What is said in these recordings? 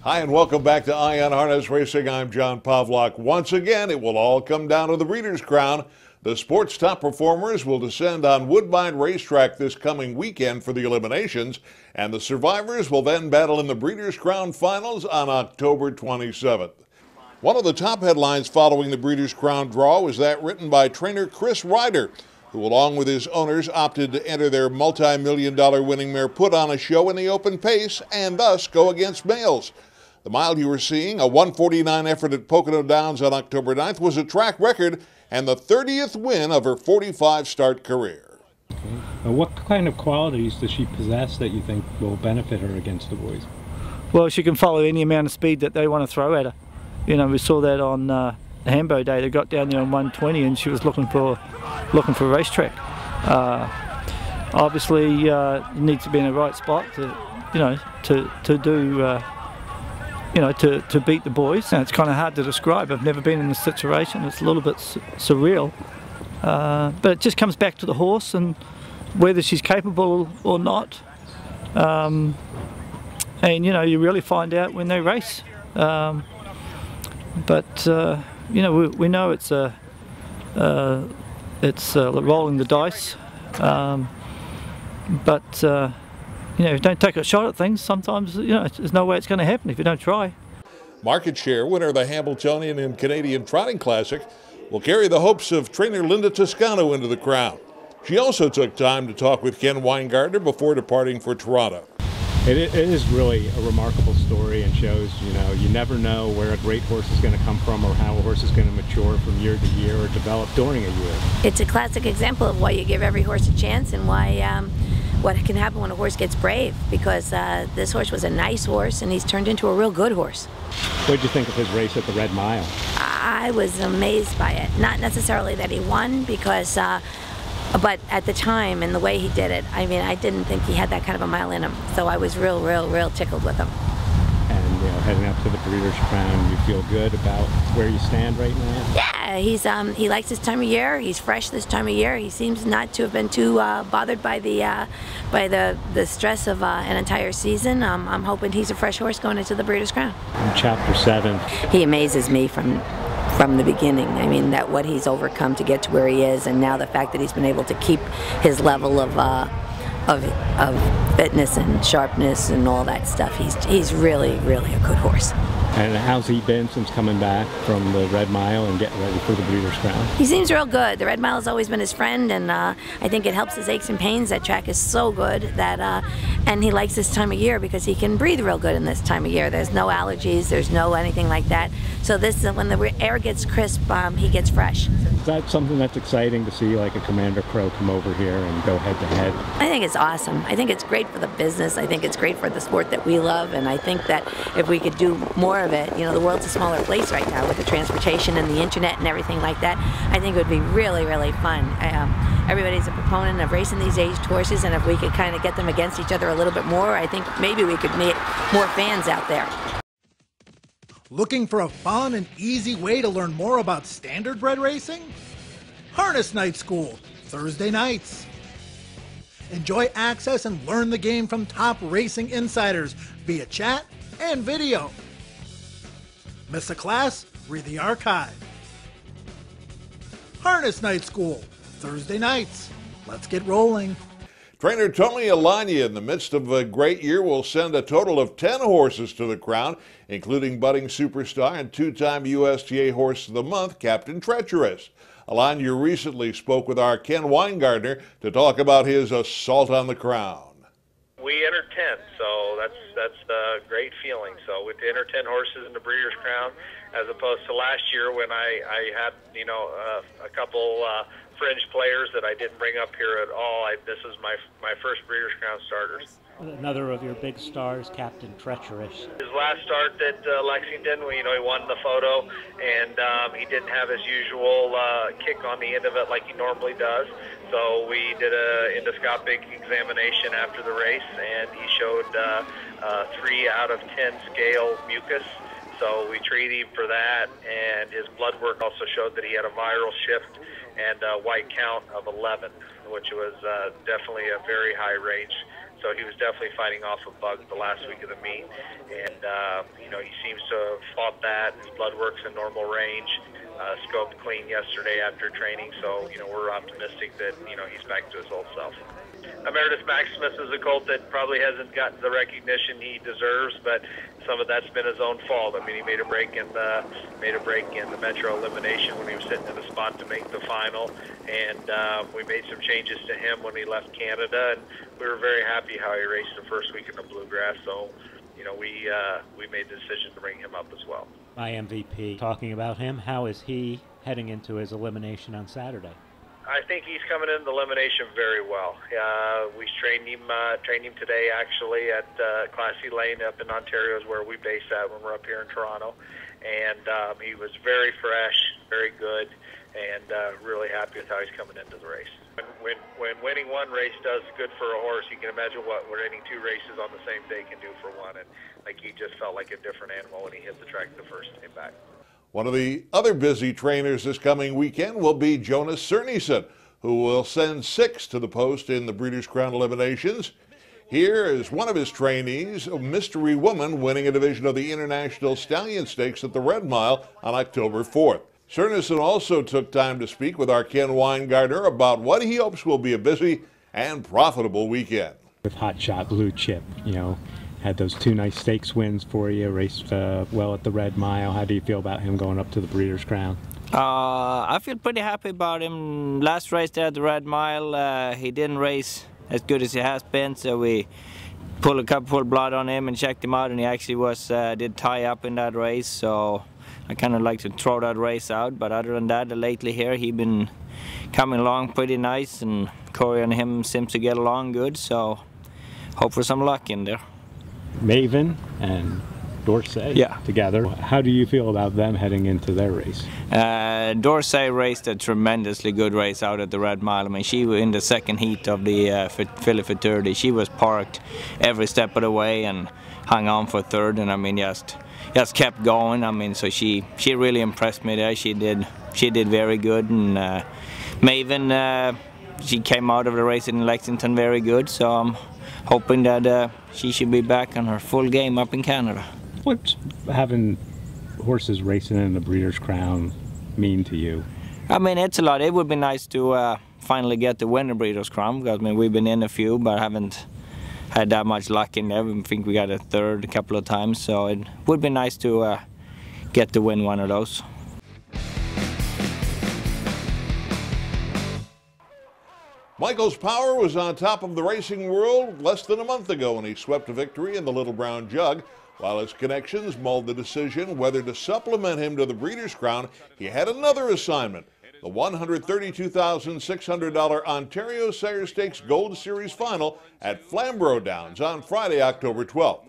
Hi, and welcome back to Ion Harness Racing. I'm John Pavlak. Once again, it will all come down to the Breeders' Crown. The sport's top performers will descend on Woodbine Racetrack this coming weekend for the eliminations, and the survivors will then battle in the Breeders' Crown Finals on October 27th. One of the top headlines following the Breeders' Crown draw was that written by trainer Chris Ryder, who along with his owners opted to enter their multi-million-dollar winning mare Put On a Show in the open pace and thus go against males. The mile you were seeing, a 1:49 effort at Pocono Downs on October 9th, was a track record and the 30th win of her 45-start career. What kind of qualities does she possess that you think will benefit her against the boys? Well, she can follow any amount of speed that they want to throw at her. You know, we saw that on Hambo Day. They got down there on 120 and she was looking for a racetrack. Obviously, you need to be in the right spot to beat the boys. And it's kind of hard to describe. I've never been in this situation. It's a little bit surreal. But it just comes back to the horse and whether she's capable or not. And you know, you really find out when they race. But you know, we know it's rolling the dice. But you know, if you don't take a shot at things, sometimes, you know, there's no way it's going to happen if you don't try. Market share winner of the Hamiltonian and Canadian Trotting Classic will carry the hopes of trainer Linda Toscano into the crown. She also took time to talk with Ken Weingartner before departing for Toronto. It is really a remarkable story and shows, you know, you never know where a great horse is going to come from or how a horse is going to mature from year to year or develop during a year. It's a classic example of why you give every horse a chance and why what can happen when a horse gets brave, because this horse was a nice horse and he's turned into a real good horse. What did you think of his race at the Red Mile? I was amazed by it. Not necessarily that he won, because but at the time and the way he did it, I mean, I didn't think he had that kind of a mile in him. So I was real tickled with him. And you know, heading up to the Breeders' Crown, you feel good about where you stand right now? Yeah, he likes this time of year. He's fresh this time of year. He seems not to have been too bothered by the stress of an entire season. I'm hoping he's a fresh horse going into the Breeders' Crown. In Chapter 7. He amazes me from the beginning. I mean, that what he's overcome to get to where he is, and now the fact that he's been able to keep his level of fitness and sharpness and all that stuff. He's really a good horse. And how's he been since coming back from the Red Mile and getting ready for the Breeders' Crown? He seems real good. The Red Mile has always been his friend, and I think it helps his aches and pains. That track is so good that, and he likes this time of year because he can breathe real good in this time of year. There's no allergies, there's no anything like that. So this, when the air gets crisp, he gets fresh. Is that something that's exciting to see, like a Commander Crow come over here and go head to head? I think it's awesome. I think it's great for the business. I think it's great for the sport that we love, and I think that if we could do more of it, you know, the world's a smaller place right now with the transportation and the internet and everything like that. I think it would be really fun. Everybody's a proponent of racing these aged horses, and if we could kind of get them against each other a little bit more, I think maybe we could make more fans out there. Looking for a fun and easy way to learn more about standardbred racing? Harness Night School, Thursday nights. Enjoy access and learn the game from top racing insiders via chat and video. Miss a class? Read the archive. Harness Night School, Thursday nights. Let's get rolling. Trainer Tony Alanya, in the midst of a great year, will send a total of 10 horses to the crown, including budding superstar and two-time USTA Horse of the Month, Captain Treacherous. Alanya recently spoke with our Ken Weingartner to talk about his assault on the crown. We entered 10, so that's a great feeling. So to enter 10 horses in the Breeders' Crown, as opposed to last year when I had, you know, a couple fringe players that I didn't bring up here at all. This is my first Breeders' Crown starters. Another of your big stars, Captain Treacherous. His last start at Lexington, you know, he won the photo, and he didn't have his usual kick on the end of it like he normally does. So we did an endoscopic examination after the race, and he showed 3 out of 10 scale mucus. So we treated him for that, and his blood work also showed that he had a viral shift and a white count of 11, which was definitely a very high range So he was definitely fighting off a bug the last week of the meet, and you know, he seems to have fought that. His blood work's in normal range. Scoped clean yesterday after training, so you know, we're optimistic that, you know, he's back to his old self. Emeritus Maximus is a colt that probably hasn't gotten the recognition he deserves, but some of that's been his own fault. I mean, he made a break in the Metro elimination when he was sitting in the spot to make the final, and we made some changes to him when he left Canada, and we were very happy how he raced the first week in the Bluegrass. So, you know, we made the decision to bring him up as well. My MVP, talking about him, how is he heading into his elimination on Saturday? I think he's coming into the elimination very well. We trained him today, actually, at Classy Lane up in Ontario, is where we base at when we're up here in Toronto. And he was very fresh, very good, and really happy with how he's coming into the race. When winning one race does good for a horse, you can imagine what winning two races on the same day can do for one. And like, he just felt like a different animal when he hit the track the first time back. One of the other busy trainers this coming weekend will be Jonas Cernyson, who will send 6 to the post in the Breeders' Crown eliminations. Here is one of his trainees, a mystery woman winning a division of the International Stallion Stakes at the Red Mile on October 4th. Cerneesen also took time to speak with our Ken Weingartner about what he hopes will be a busy and profitable weekend. With Hot Shot Blue Chip, you know, had those 2 nice stakes wins for you, raced well at the Red Mile. How do you feel about him going up to the Breeders' Crown? I feel pretty happy about him. Last race there at the Red Mile, he didn't race as good as he has been, so we pulled a couple of blood on him and checked him out, and he actually did tie up in that race, so I kind of like to throw that race out. But other than that, lately here, he's been coming along pretty nice, and Corey and him seems to get along good, so hope for some luck in there. Maven and Dorsey together. How do you feel about them heading into their race? Dorsey raced a tremendously good race out at the Red Mile. I mean, she was in the second heat of the Philly for 30. She was parked every step of the way and hung on for third, and I mean, just kept going. I mean, so she really impressed me there. She did very good, and Maven, she came out of the race in Lexington very good, so I'm hoping that she should be back on her full game up in Canada. What's having horses racing in the Breeders' Crown mean to you? I mean, it's a lot. It would be nice to finally get the winner Breeders' Crown, because I mean, we've been in a few, but haven't had that much luck in there. I think we got a third a couple of times, so it would be nice to get to win one of those. Michael's Power was on top of the racing world less than a month ago when he swept a victory in the Little Brown Jug. While his connections mulled the decision whether to supplement him to the Breeders' Crown, he had another assignment, the $132,600 Ontario Sire Stakes Gold Series Final at Flamborough Downs on Friday, October 12th.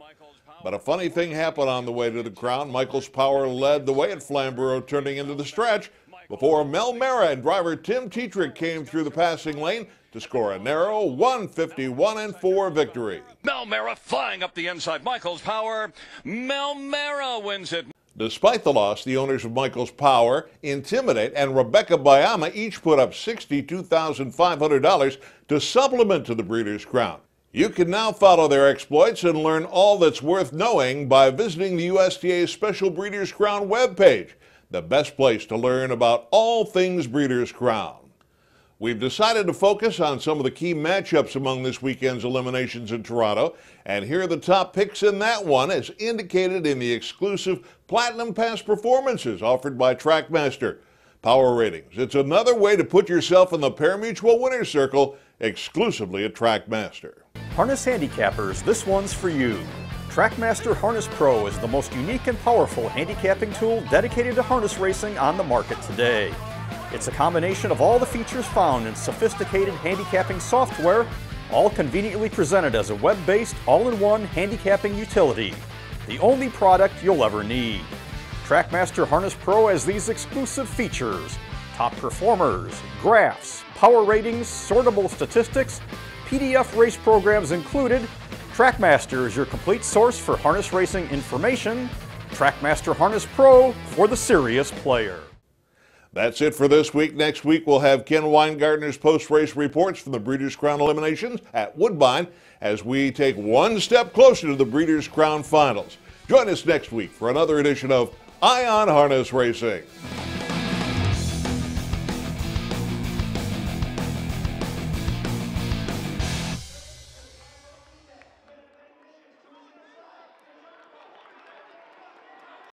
But a funny thing happened on the way to the Crown. Michael's Power led the way at Flamborough, turning into the stretch, before Mel Mara and driver Tim Tetrick came through the passing lane to score a narrow 151-4 victory. Mel Mara flying up the inside. Michael's Power. Mel Mara wins it. Despite the loss, the owners of Michael's Power, Intimidate, and Rebecca Bayama each put up $62,500 to supplement to the Breeders' Crown. You can now follow their exploits and learn all that's worth knowing by visiting the USTA's Special Breeders' Crown webpage, the best place to learn about all things Breeders' Crown. We've decided to focus on some of the key matchups among this weekend's eliminations in Toronto, and here are the top picks in that one as indicated in the exclusive Platinum Pass performances offered by Trackmaster. Power Ratings. It's another way to put yourself in the pari-mutuel winner's circle exclusively at Trackmaster. Harness handicappers, this one's for you. Trackmaster Harness Pro is the most unique and powerful handicapping tool dedicated to harness racing on the market today. It's a combination of all the features found in sophisticated handicapping software, all conveniently presented as a web-based, all-in-one handicapping utility. The only product you'll ever need. Trackmaster Harness Pro has these exclusive features: top performers, graphs, power ratings, sortable statistics, PDF race programs included. Trackmaster is your complete source for harness racing information. Trackmaster Harness Pro for the serious player. That's it for this week. Next week, we'll have Ken Weingartner's post-race reports from the Breeders' Crown eliminations at Woodbine as we take one step closer to the Breeders' Crown finals. Join us next week for another edition of Eye on Harness Racing.